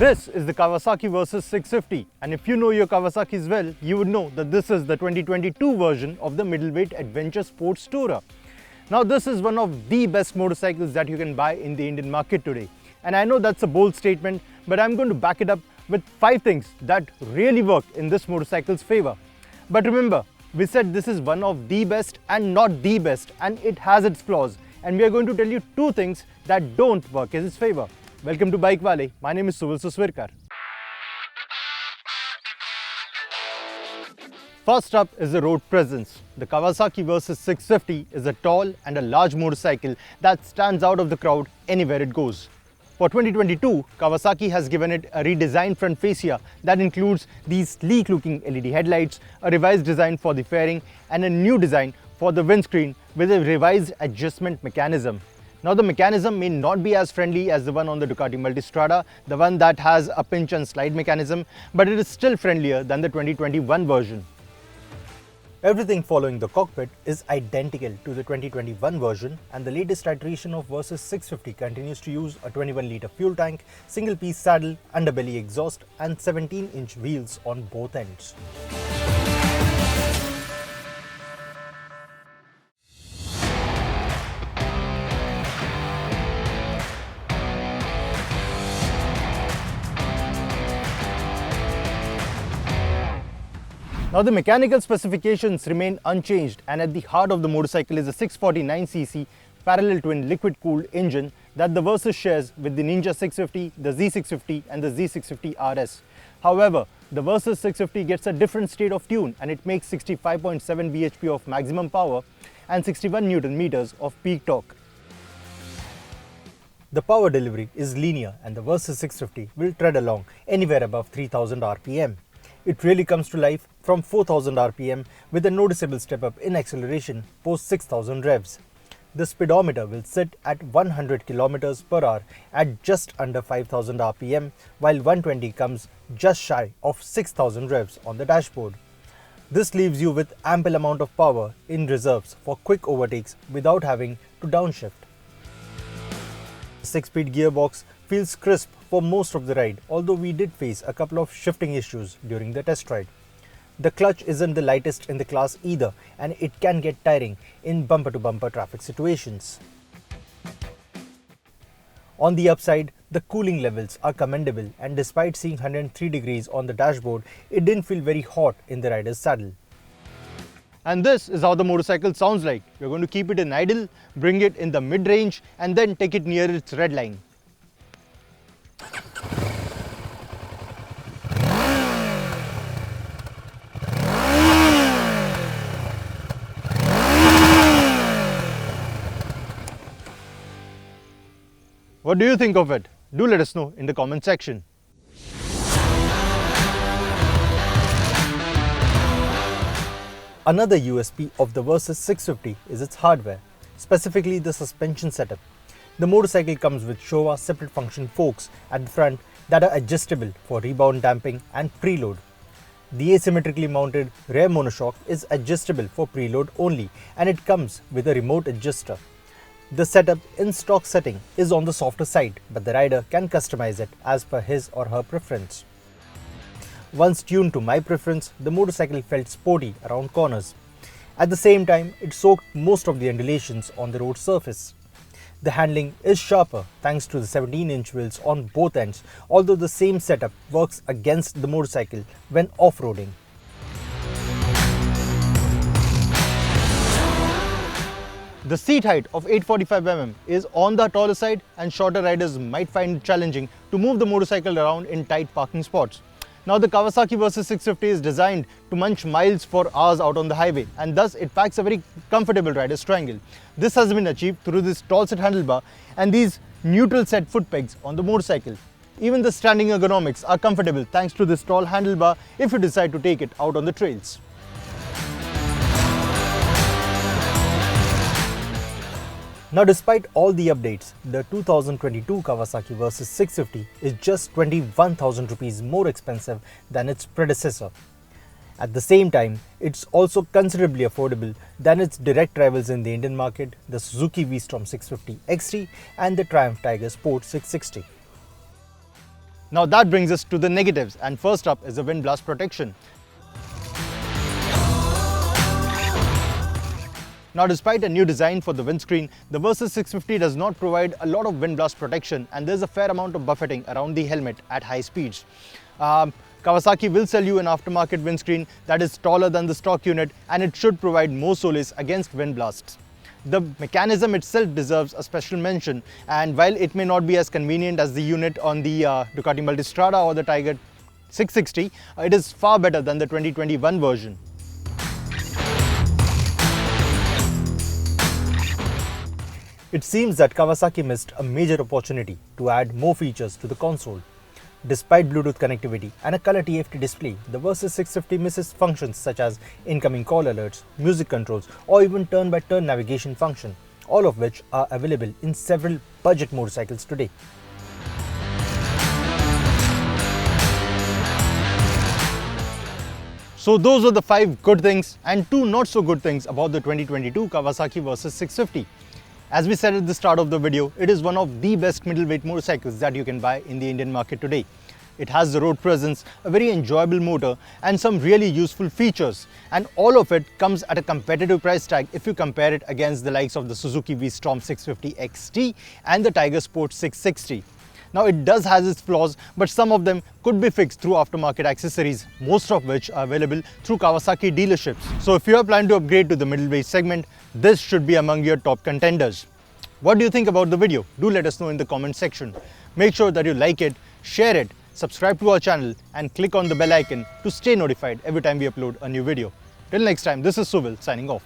This is the Kawasaki Versys 650, and if you know your Kawasaki's well, you would know that this is the 2022 version of the Middleweight Adventure Sports Tourer. Now this is one of the best motorcycles that you can buy in the Indian market today. And I know that's a bold statement, but I'm going to back it up with 5 things that really work in this motorcycle's favor. But remember, we said this is one of the best and not the best, and it has its flaws. And we are going to tell you 2 things that don't work in its favor. Welcome to BikeWale. My name is Suval Suswirkar. First up is the road presence. The Kawasaki Versys 650 is a tall and a large motorcycle that stands out of the crowd anywhere it goes. For 2022, Kawasaki has given it a redesigned front fascia that includes these sleek-looking LED headlights, a revised design for the fairing, and a new design for the windscreen with a revised adjustment mechanism. Now the mechanism may not be as friendly as the one on the Ducati Multistrada, the one that has a pinch and slide mechanism, but it is still friendlier than the 2021 version. Everything following the cockpit is identical to the 2021 version, and the latest iteration of Versys 650 continues to use a 21-litre fuel tank, single-piece saddle, underbelly exhaust and 17-inch wheels on both ends. Now the mechanical specifications remain unchanged, and at the heart of the motorcycle is a 649cc parallel twin liquid-cooled engine that the Versys shares with the Ninja 650, the Z650 and the Z650 RS. However, the Versys 650 gets a different state of tune, and it makes 65.7 bhp of maximum power and 61 Nm of peak torque. The power delivery is linear, and the Versys 650 will tread along anywhere above 3000 rpm. It really comes to life from 4000 rpm with a noticeable step up in acceleration post 6000 revs. The speedometer will sit at 100 km per hour at just under 5000 rpm, while 120 comes just shy of 6000 revs on the dashboard. This leaves you with ample amount of power in reserves for quick overtakes without having to downshift. The 6-speed gearbox feels crisp for most of the ride, although we did face a couple of shifting issues during the test ride. The clutch isn't the lightest in the class either, and it can get tiring in bumper-to-bumper traffic situations. On the upside, the cooling levels are commendable, and despite seeing 103 degrees on the dashboard, it didn't feel very hot in the rider's saddle. And this is how the motorcycle sounds like. We're going to keep it in idle, bring it in the mid-range, and then take it near its red line. What do you think of it? Do let us know in the comment section. Another USP of the Versys 650 is its hardware, specifically the suspension setup. The motorcycle comes with Showa separate function forks at the front that are adjustable for rebound damping and preload. The asymmetrically mounted rear monoshock is adjustable for preload only, and it comes with a remote adjuster. The setup in stock setting is on the softer side, but the rider can customize it as per his or her preference. Once tuned to my preference, the motorcycle felt sporty around corners. At the same time, it soaked most of the undulations on the road surface. The handling is sharper thanks to the 17-inch wheels on both ends, although the same setup works against the motorcycle when off-roading. The seat height of 845 mm is on the taller side, and shorter riders might find it challenging to move the motorcycle around in tight parking spots. Now the Kawasaki Versys 650 is designed to munch miles for hours out on the highway, and thus it packs a very comfortable rider's triangle. This has been achieved through this tall set handlebar and these neutral set foot pegs on the motorcycle. Even the standing ergonomics are comfortable thanks to this tall handlebar if you decide to take it out on the trails. Now despite all the updates, the 2022 Kawasaki Versys 650 is just 21,000 rupees more expensive than its predecessor. At the same time, it's also considerably affordable than its direct rivals in the Indian market, the Suzuki V-Strom 650 XT and the Triumph Tiger Sport 660. Now that brings us to the negatives, and first up is the Windblast Protection. Now, despite a new design for the windscreen, the Versys 650 does not provide a lot of windblast protection, and there's a fair amount of buffeting around the helmet at high speeds. Kawasaki will sell you an aftermarket windscreen that is taller than the stock unit, and it should provide more solace against wind blasts. The mechanism itself deserves a special mention, and while it may not be as convenient as the unit on the Ducati Multistrada or the Tiger 660, it is far better than the 2021 version. It seems that Kawasaki missed a major opportunity to add more features to the console. Despite Bluetooth connectivity and a color TFT display, the Versys 650 misses functions such as incoming call alerts, music controls, or even turn-by-turn navigation function, all of which are available in several budget motorcycles today. So those are the 5 good things and 2 not so good things about the 2022 Kawasaki Versys 650. As we said at the start of the video, it is one of the best middleweight motorcycles that you can buy in the Indian market today. It has the road presence, a very enjoyable motor, and some really useful features. And all of it comes at a competitive price tag if you compare it against the likes of the Suzuki V-Storm 650 XT and the Tiger Sport 660. Now, it does have its flaws, but some of them could be fixed through aftermarket accessories, most of which are available through Kawasaki dealerships. So if you are planning to upgrade to the middleweight segment, this should be among your top contenders. What do you think about the video? Do let us know in the comment section. Make sure that you like it, share it, subscribe to our channel, and click on the bell icon to stay notified every time we upload a new video. Till next time, this is Subil signing off.